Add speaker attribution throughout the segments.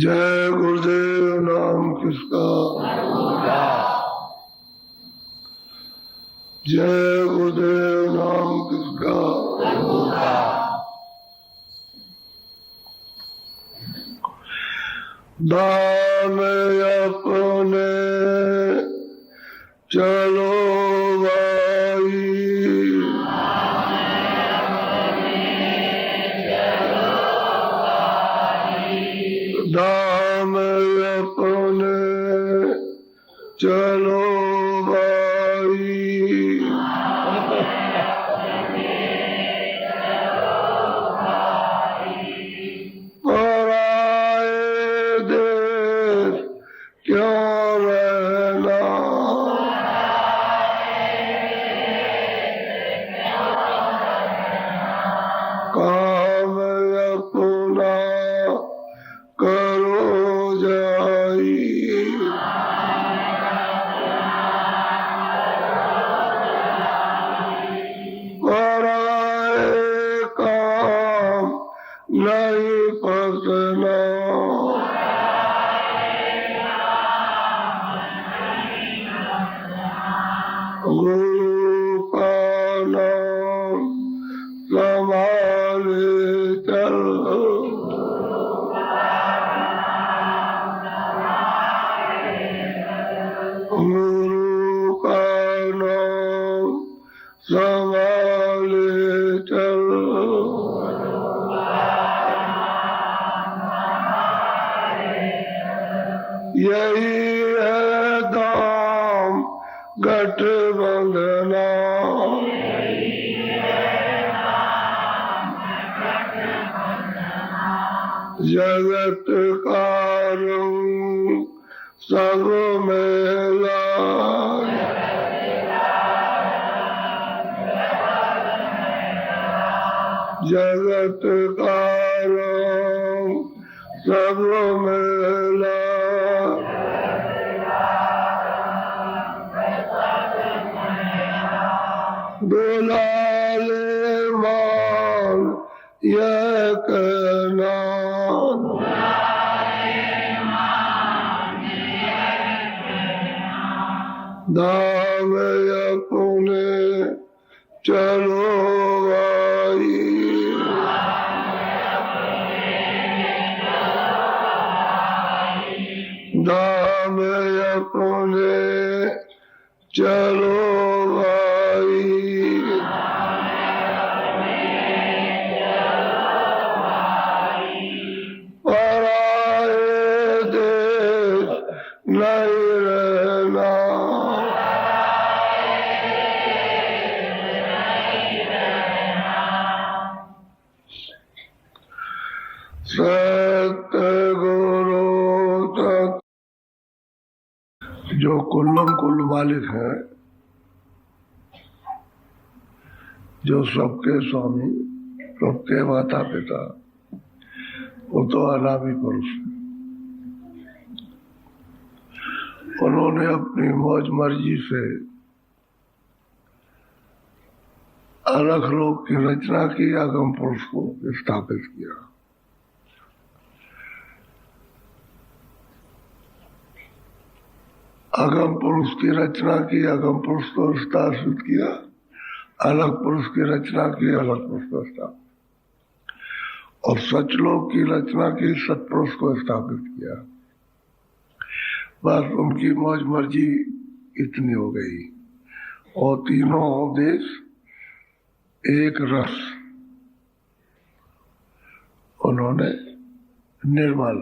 Speaker 1: जय गुरुदेव नाम किसका, जय गुरुदेव नाम किसका। दान अपने चलो भाई, दाम अपने चलो भाई, पराए देश क्यों रहना, काम अपना करो जाई, पराए काम नहीं पसना, गुरु का नाम संभाले चल, गुरु का नाम संभाले चल, यही है दाम गठबंधना, जगत का रंग सब मेला, जगत का रंग सब मेला, दुलाले मान यह कहना, दाम अपने चलो भाई, दाम अपने चलो भाई, पराए देश नहीं रहना, सतगुरु तत् जो कुल्लम कुल मालिक है, जो सबके स्वामी, सबके माता पिता, वो तो अनामी पुरुष है। उन्होंने अपनी मौज मर्जी से अलग लोक की रचना की, आगम पुरुष को स्थापित किया। आगम पुरुष की रचना की, आगम पुरुष को स्थापित किया, अलग पुरुष की रचना की, अलग पुरुष को स्थापित, और सचलोक की रचना की, सतपुरुष को स्थापित किया। बस उनकी मौज मर्जी इतनी हो गई, और तीनों देश एक रस उन्होंने निर्मल,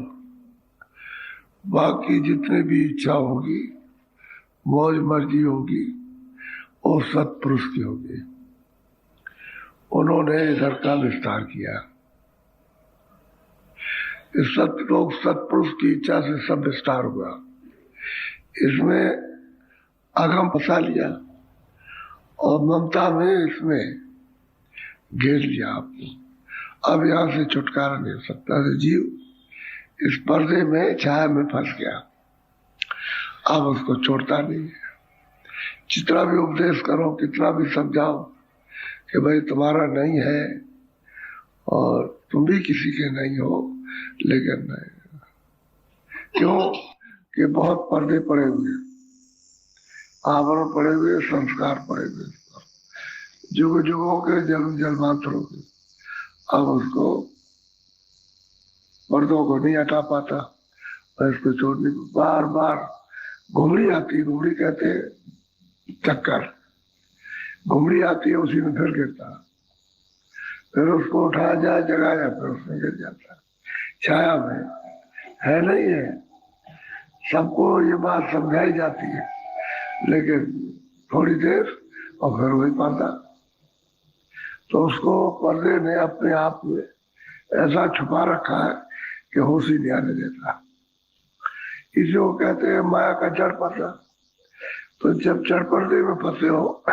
Speaker 1: बाकी जितने भी इच्छा होगी, मौज मर्जी होगी, वो सतपुरुष की होगी। उन्होंने इधर का विस्तार किया। इस सतलोक सतपुरुष की इच्छा से सब विस्तार हुआ। इसमें आगम फंसा लिया और ममता में इसमें घेर लिया आपको। अब यहां से छुटकारा नहीं हो सकता। जीव इस पर्दे में, छाया में फंस गया, अब उसको छोड़ता नहीं है। जितना भी उपदेश करो, कितना भी समझाओ कि भाई तुम्हारा नहीं है और तुम भी किसी के नहीं हो, लेकिन नहीं, क्यों कि बहुत पर्दे पड़े हुए, आवरण पड़े हुए, संस्कार पड़े हुए, जुग जुगों के जन्म जन्मांतरों के। अब उसको पर्दों को नहीं हटा पाता और इसको छोड़ने को बार बार घुमड़ी आती, घुमड़ी कहते चक्कर, घुमड़ी आती है, उसी में फिर गिरता, फिर उसको उठाया जाए जगाया, फिर उसमें गिर जाता, छाया में है नहीं है। सबको ये बात समझाई जाती है, लेकिन थोड़ी देर और फिर वही पाता। तो उसको पर्दे ने अपने आप में ऐसा छुपा रखा है कि होश ही नहीं आने देता। इसे वो कहते हैं माया का जड़ पर्दा। तो जब जड़ पर्दे में फंसे हो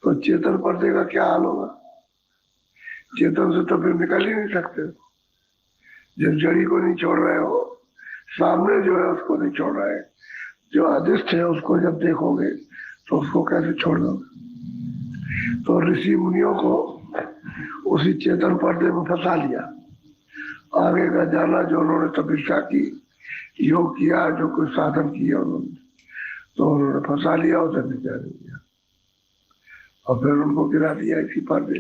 Speaker 1: तो चेतन पर्दे का क्या हाल होगा? चेतन से तो फिर निकल ही नहीं सकते। जब जड़ी को नहीं छोड़ रहे हो, सामने जो है उसको नहीं छोड़ रहे, जो अदृष्ट है उसको जब देखोगे तो उसको कैसे छोड़ दोगे? तो ऋषि मुनियों को उसी चेतन पर्दे में फंसा लिया। आगे का जाना जो उन्होंने तपस्या की, योग किया, जो कुछ साधन किया उन्होंने, तो उन्होंने फंसा लिया, उसे निकाल दिया और फिर उनको गिरा दिया इसी पर्दे।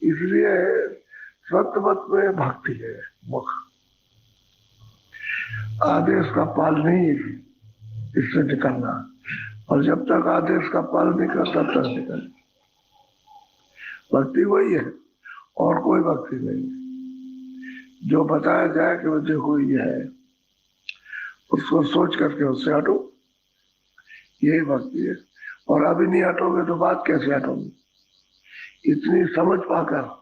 Speaker 1: इसलिए सत्यमत में भक्ति है, मुख आदेश का पाल नहीं है, इससे निकलना। और जब तक आदेश का पालन नहीं करता तब तक निकल। भक्ति वही है और कोई भक्ति नहीं। जो बताया जाए कि वो देखो ये है, उसको सोच करके उससे हटो, यही भक्ति है। और अभी नहीं हटोगे तो बात कैसे हटोगे? इतनी समझ पाकर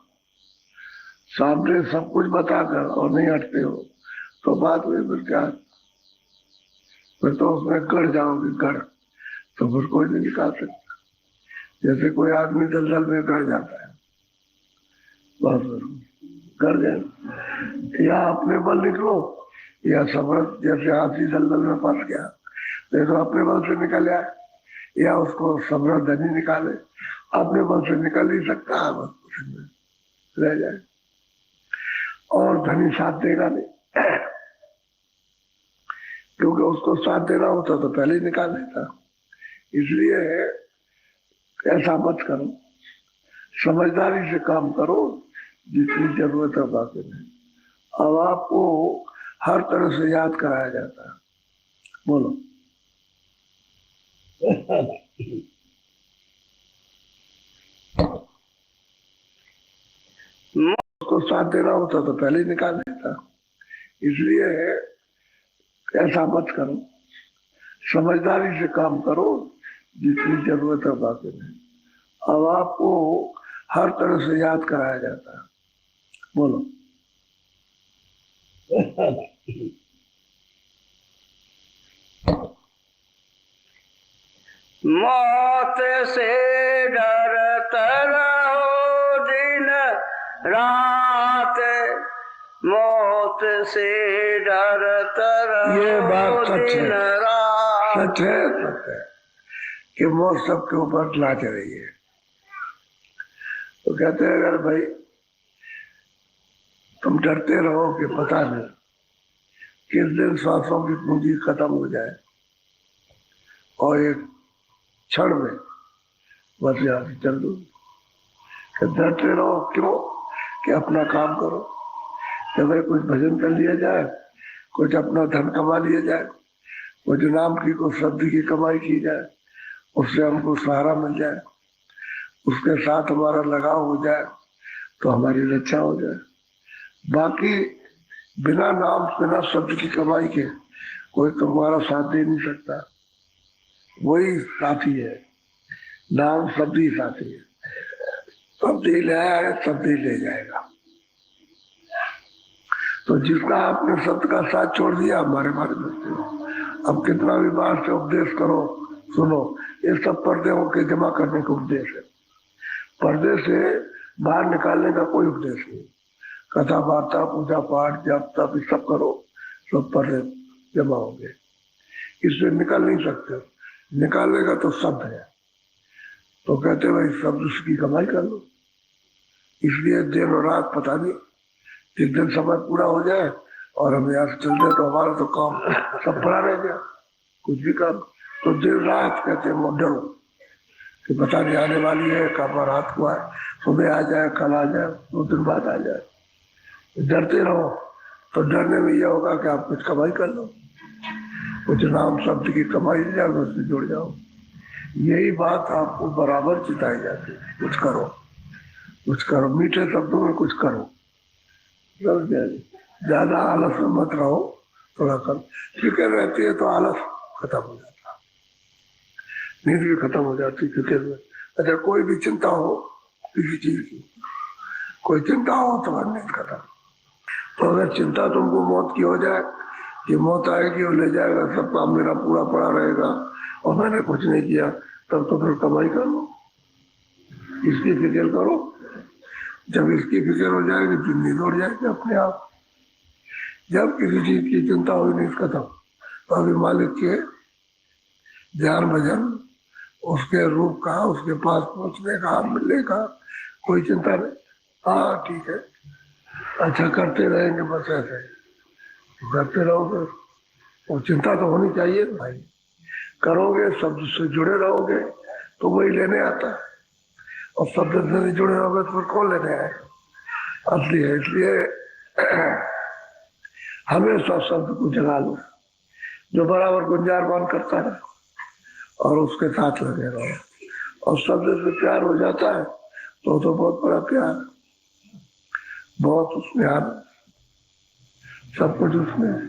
Speaker 1: सामने सब कुछ बताकर और नहीं हटते हो तो बात में फिर क्या? फिर तो उसमें गड़ जाओगे, गड़ तो फिर कोई नहीं निकाल सकता। जैसे कोई आदमी दलदल में गड़ जाता है, बस गड़ जाए, या अपने बल निकलो या समर्थ, जैसे हाथी दलदल में फंस गया तो अपने बल से निकल आए, या उसको समर्थ धनी निकाले, अपने बल से निकल नहीं सकता, बस रह जाए और धनी साथ देगा नहीं, क्योंकि उसको साथ देना होता तो पहले ही निकाल देता। इसलिए ऐसा मत करो, समझदारी से काम करो, जितनी जरूरत है बाकी नहीं। अब आपको हर तरह से याद कराया जाता है, बोलो उसको साथ देना होता तो पहले ही निकाल देता। इसलिए ऐसा मत करो, समझदारी से काम करो, जितनी जरूरत है बाकी नहीं। अब आपको हर तरह से याद कराया जाता है, बोलो
Speaker 2: मौत से डरता रहो दिन रात, मौत से डरता रहो।
Speaker 1: ये बात सच
Speaker 2: दिन
Speaker 1: है,
Speaker 2: रात।
Speaker 1: सच है, सच है कि मौत सबके ऊपर लाच रही है। तो कहते हैं अगर भाई तुम डरते रहो कि पता नहीं किस दिन सांसों की पूंजी खत्म हो जाए और एक क्षण में बस यहाँ से चल दो। डरते रहो क्यों? कि अपना काम करो, कि भाई कुछ भजन कर लिया जाए, कुछ अपना धन कमा लिया जाए, कुछ नाम की कुछ शब्द की कमाई की जाए, उससे हमको सहारा मिल जाए, उसके साथ हमारा लगाव हो जाए तो हमारी रक्षा हो जाए। बाकी बिना नाम बिना शब्द की कमाई के कोई तुम्हारा साथ दे नहीं सकता। वही साथी है, नाम शब्द ही साथी है। शब्द ही ले आया, शब्द ही ले जाएगा। तो जिसका आपने शब्द का साथ छोड़ दिया, हमारे बारे में अब कितना भी बार से उपदेश करो, सुनो, ये सब पर्दे के जमा करने का उपदेश है। पर्दे से बाहर निकालने का कोई उपदेश नहीं। कथा वार्ता पूजा पाठ जप तप सब करो, सब पर्दे जमा होंगे, इससे निकल नहीं सकते। निकालने का तो शब्द है। तो कहते भाई शब्द की कमाई कर लो। इसलिए दिन और रात पता नहीं, जिस दिन समय पूरा हो जाए और हम यहाँ से चलते तो हमारा तो काम सब पड़ा रह गया, कुछ भी काम। तो देर रात कहते हैं डरो कि पता नहीं आने वाली है, कब रात को आए, सुबह आ जाए, कल आ जाए, 2 दिन बाद आ जाए। डरते रहो तो डरने में यह होगा कि आप कुछ कमाई कर लो, कुछ नाम शब्द की कमाई जाओगे, उससे जुड़ जाओ। यही बात आपको बराबर चिताई जाती है, कुछ करो, कुछ करो, मीठे शब्दों में कुछ करो। ज्यादा आलस में मत रहो, थोड़ा कम फिक्र रहती है तो आलस खत्म हो जाता है, नींद भी खत्म हो जाती फिक्र में। अच्छा कोई भी चिंता हो किसी चीज की, कोई चिंता हो तो नींद खत्म। तो अगर चिंता तुमको मौत की हो जाए कि मौत आएगी और ले जाएगा, सब काम मेरा पूरा पड़ा रहेगा और मैंने कुछ नहीं किया, तब तो फिर कमाई कर लो, इसकी फिक्र करो। जब इसकी फिक्र हो जाएगी फिर नींद उड़ जाएगी अपने आप। जब किसी चीज की चिंता हुई नहीं खत्म, तो अभी मालिक के ध्यान भजन, उसके रूप का, उसके पास पहुंचने का, मिलने का कोई चिंता नहीं। हाँ ठीक है, अच्छा करते रहेंगे, बस ऐसे करते रहोगे। और चिंता तो होनी चाहिए भाई, करोगे, शब्द से जुड़े रहोगे तो वही लेने आता है, और शब्द से नहीं जुड़े रहोगे तो फिर कौन लेने आएगा। इसलिए हमेशा शब्द को जगा लो, जो बराबर गुंजारमान करता है, और उसके साथ लगे रहो। और शब्द से प्यार हो जाता है तो बहुत बड़ा प्यार, बहुत उसमें आनंद, सब कुछ उसमें है।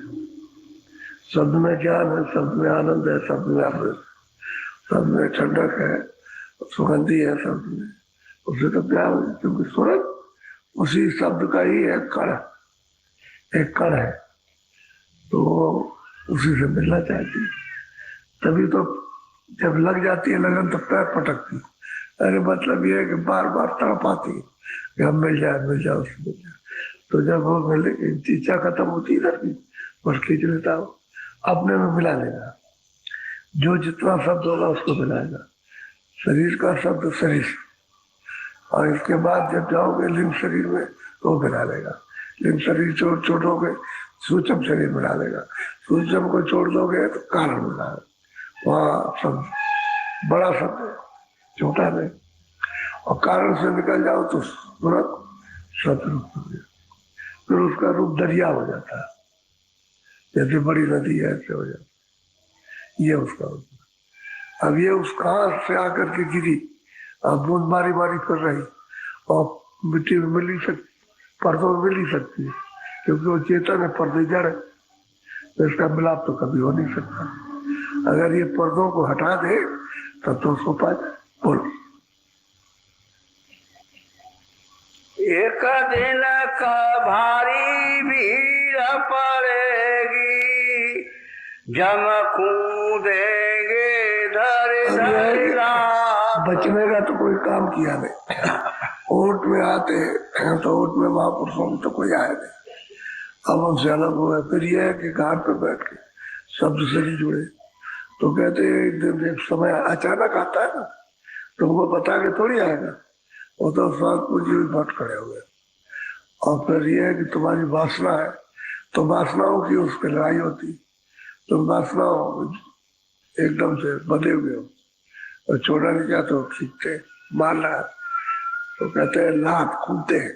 Speaker 1: शब्द में ज्ञान है, शब्द में आनंद है, शब्द में अमृत, शब्द में ठंडक है, सुगंधी है शब्द में, उससे तो प्यार हो। क्योंकि सूरज उसी शब्द का ही एक कण है, तो उसी से मिलना चाहती है। तभी तो जब लग जाती है लगन तो पैर पटकती। अरे मतलब ये है कि बार बार तड़प आती है कि हम मिल जाए उससे मिल जाए। तो जब वो मिले, इच्छा खत्म होती है इधर की, बस खींच लेता हो, अपने में मिला लेगा। जो जितना शब्द होगा उसको मिलाएगा, शरीर का शब्द शरीर, और इसके बाद जब जाओगे लिंग शरीर में तो मिला लेगा। लिंग शरीर छोड़ोगे सूक्ष्म शरीर मिला लेगा, सूक्ष्म को छोड़ दोगे तो कारण मिला, वहाँ शब्द बड़ा शब्द है, छोटा नहीं। और कारण से निकल जाओ तो तुरंत सतरूप हो गया, फिर उसका रूप दरिया हो जाता है, जैसे बड़ी नदी है ऐसे हो जाता है। ये उसका होता। अब ये उस कहाँ से आकर के गिरी, अब बूंद बारी कर रही, और मिट्टी में मिल ही सकती, पर्दों में मिल ही सकती है, क्योंकि वो चेतन है, पर्दे जड़ है, तो इसका मिलाप तो कभी हो नहीं सकता। अगर ये पर्दों को हटा दे तब तो उसको पा जाए। बोलो।
Speaker 2: एक दिन का भारी भीड़ पड़ेगी, जम कूदेंगे धर
Speaker 1: बचने का तो कोई काम किया नहीं। ओट में आते हैं तो ओट में महापुरुषों में तो कोई आया नहीं, अब हमसे अलग हुआ। फिर यह है कि घाट पर बैठ के शब्द से नहीं जुड़े, तो कहते एक दिन एक समय अचानक आता है ना, तुमको बता के थोड़ी आएगा, वो तो स्वाद पूंजी भी भट खड़े हुए। और फिर यह है कि तुम्हारी वासना है, तो वासनाओं की उस पर लड़ाई होती। तुम वासनाओं एकदम से बंधे हुए हो और छोड़ा नहीं जाते हो, खींचते मारना, तो कहते हैं लात कूदते हैं,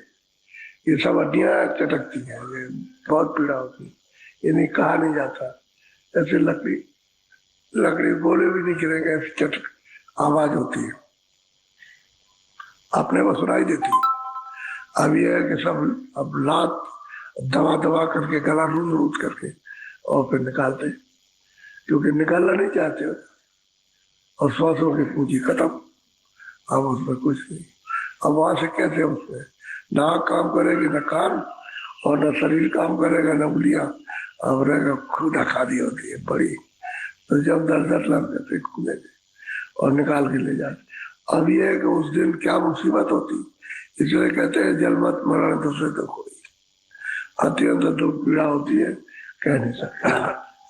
Speaker 1: ये सब हड्डियां चटकती हैं, ये बहुत पीड़ा होती है, ये नहीं कहा नहीं जाता। ऐसे लकड़ी बोले भी नहीं गिरेंगे, ऐसी चटक आवाज होती है, अपने को सुनाई देती है। अब यह है कि सब अब लात दबा करके गला रूद करके और फिर निकालते, क्योंकि निकालना नहीं चाहते हो, और श्वासों की पूंजी खत्म, अब उसमें कुछ नहीं। अब वहां से कैसे उसमें नाक काम करेगी न कान, और न शरीर काम करेगा न उंगलियां, अब रहेगा खुदा खादी होती है बड़ी। तो जब दर लगते कूदेंगे और निकाल के ले जाते। अब ये है कि उस दिन क्या मुसीबत होती, इसलिए कहते हैं जल मत मरण दूसरे तो कोई, अत्यंत दुख पीड़ा होती है, कह नहीं सकता।